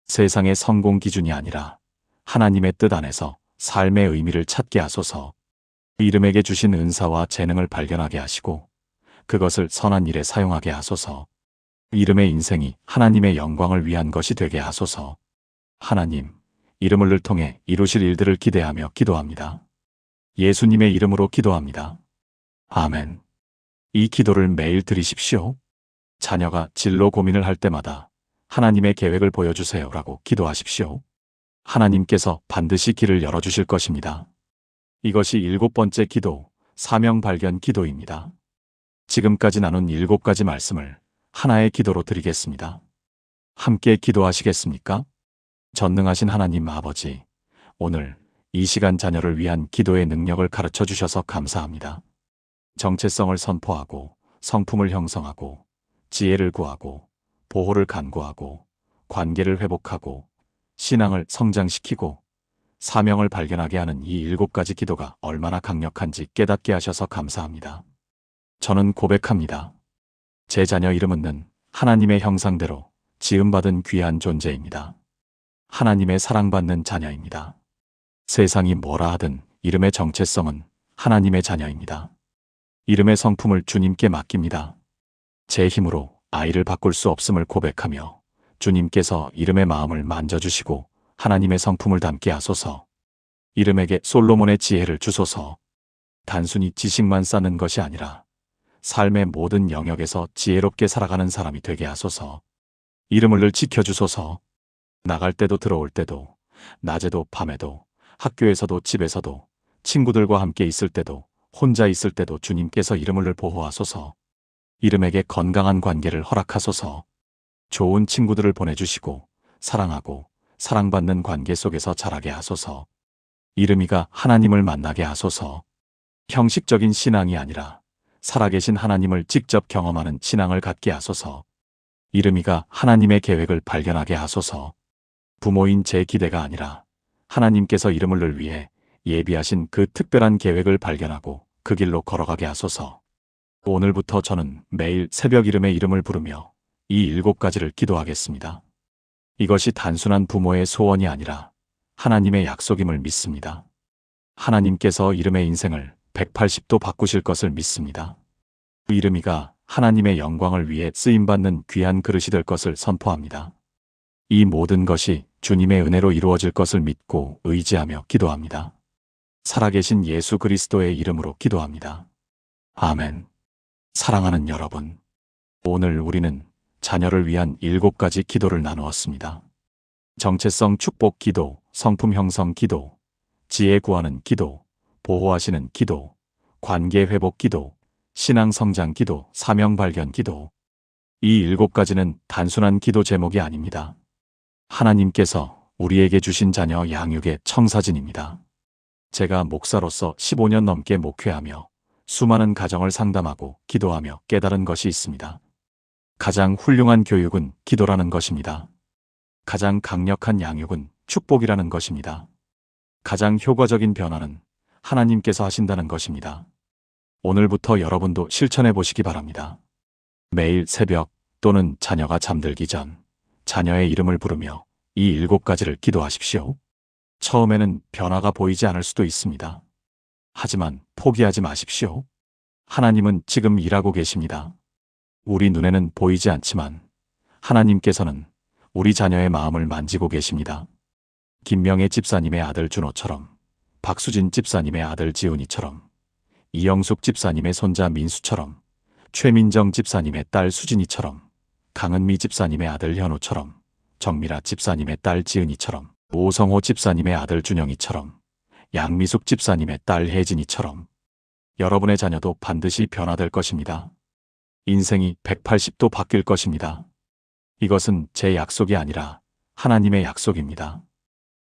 세상의 성공 기준이 아니라 하나님의 뜻 안에서 삶의 의미를 찾게 하소서. 이름에게 주신 은사와 재능을 발견하게 하시고 그것을 선한 일에 사용하게 하소서. 이름의 인생이 하나님의 영광을 위한 것이 되게 하소서. 하나님, 이름을 통해 이루실 일들을 기대하며 기도합니다. 예수님의 이름으로 기도합니다. 아멘. 이 기도를 매일 드리십시오. 자녀가 진로 고민을 할 때마다 하나님의 계획을 보여주세요라고 기도하십시오. 하나님께서 반드시 길을 열어주실 것입니다. 이것이 7번째 기도, 사명 발견 기도입니다. 지금까지 나눈 7가지 말씀을 하나의 기도로 드리겠습니다. 함께 기도하시겠습니까? 전능하신 하나님 아버지, 오늘 이 시간 자녀를 위한 기도의 능력을 가르쳐 주셔서 감사합니다. 정체성을 선포하고 성품을 형성하고 지혜를 구하고 보호를 간구하고 관계를 회복하고 신앙을 성장시키고 사명을 발견하게 하는 이 7가지 기도가 얼마나 강력한지 깨닫게 하셔서 감사합니다. 저는 고백합니다. 제 자녀 이름은 하나님의 형상대로 지음받은 귀한 존재입니다. 하나님의 사랑받는 자녀입니다. 세상이 뭐라 하든 이름의 정체성은 하나님의 자녀입니다. 이름의 성품을 주님께 맡깁니다. 제 힘으로 아이를 바꿀 수 없음을 고백하며 주님께서 이름의 마음을 만져주시고 하나님의 성품을 담게 하소서. 이름에게 솔로몬의 지혜를 주소서. 단순히 지식만 쌓는 것이 아니라 삶의 모든 영역에서 지혜롭게 살아가는 사람이 되게 하소서. 이름을 지켜주소서. 나갈 때도 들어올 때도 낮에도 밤에도 학교에서도 집에서도 친구들과 함께 있을 때도 혼자 있을 때도 주님께서 이름을 보호하소서. 이름에게 건강한 관계를 허락하소서. 좋은 친구들을 보내주시고 사랑하고 사랑받는 관계 속에서 자라게 하소서. 이름이가 하나님을 만나게 하소서. 형식적인 신앙이 아니라 살아계신 하나님을 직접 경험하는 신앙을 갖게 하소서. 이름이가 하나님의 계획을 발견하게 하소서. 부모인 제 기대가 아니라 하나님께서 이름을 위해 예비하신 그 특별한 계획을 발견하고 그 길로 걸어가게 하소서. 오늘부터 저는 매일 새벽 이름의 이름을 부르며 이 7가지를 기도하겠습니다. 이것이 단순한 부모의 소원이 아니라 하나님의 약속임을 믿습니다. 하나님께서 이름의 인생을 180도 바꾸실 것을 믿습니다. 이름이가 하나님의 영광을 위해 쓰임받는 귀한 그릇이 될 것을 선포합니다. 이 모든 것이 주님의 은혜로 이루어질 것을 믿고 의지하며 기도합니다. 살아계신 예수 그리스도의 이름으로 기도합니다. 아멘. 사랑하는 여러분, 오늘 우리는 자녀를 위한 7가지 기도를 나누었습니다. 정체성 축복 기도, 성품 형성 기도, 지혜 구하는 기도, 보호하시는 기도, 관계 회복 기도, 신앙 성장 기도, 사명 발견 기도. 이 7가지는 단순한 기도 제목이 아닙니다. 하나님께서 우리에게 주신 자녀 양육의 청사진입니다. 제가 목사로서 15년 넘게 목회하며 수많은 가정을 상담하고 기도하며 깨달은 것이 있습니다. 가장 훌륭한 교육은 기도라는 것입니다. 가장 강력한 양육은 축복이라는 것입니다. 가장 효과적인 변화는 하나님께서 하신다는 것입니다. 오늘부터 여러분도 실천해 보시기 바랍니다. 매일 새벽 또는 자녀가 잠들기 전 자녀의 이름을 부르며 이 7가지를 기도하십시오. 처음에는 변화가 보이지 않을 수도 있습니다. 하지만 포기하지 마십시오. 하나님은 지금 일하고 계십니다. 우리 눈에는 보이지 않지만 하나님께서는 우리 자녀의 마음을 만지고 계십니다. 김명애 집사님의 아들 준호처럼, 박수진 집사님의 아들 지훈이처럼, 이영숙 집사님의 손자 민수처럼, 최민정 집사님의 딸 수진이처럼, 강은미 집사님의 아들 현우처럼, 정미라 집사님의 딸 지은이처럼, 오성호 집사님의 아들 준영이처럼, 양미숙 집사님의 딸 혜진이처럼 여러분의 자녀도 반드시 변화될 것입니다. 인생이 180도 바뀔 것입니다. 이것은 제 약속이 아니라 하나님의 약속입니다.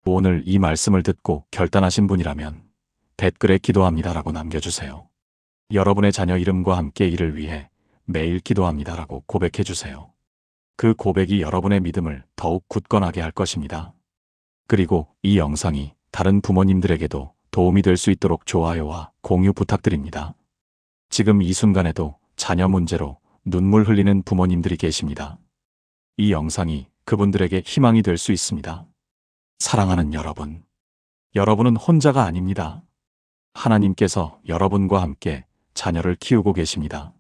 오늘 이 말씀을 듣고 결단하신 분이라면 댓글에 기도합니다라고 남겨주세요. 여러분의 자녀 이름과 함께 이를 위해 매일 기도합니다라고 고백해주세요. 그 고백이 여러분의 믿음을 더욱 굳건하게 할 것입니다. 그리고 이 영상이 다른 부모님들에게도 도움이 될 수 있도록 좋아요와 공유 부탁드립니다. 지금 이 순간에도 자녀 문제로 눈물 흘리는 부모님들이 계십니다. 이 영상이 그분들에게 희망이 될 수 있습니다. 사랑하는 여러분, 여러분은 혼자가 아닙니다. 하나님께서 여러분과 함께 자녀를 키우고 계십니다.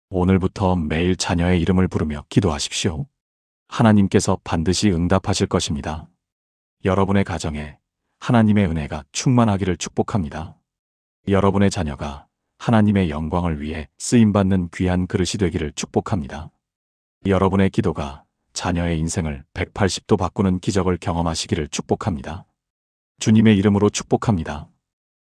오늘부터 매일 자녀의 이름을 부르며 기도하십시오. 하나님께서 반드시 응답하실 것입니다. 여러분의 가정에 하나님의 은혜가 충만하기를 축복합니다. 여러분의 자녀가 하나님의 영광을 위해 쓰임받는 귀한 그릇이 되기를 축복합니다. 여러분의 기도가 자녀의 인생을 180도 바꾸는 기적을 경험하시기를 축복합니다. 주님의 이름으로 축복합니다.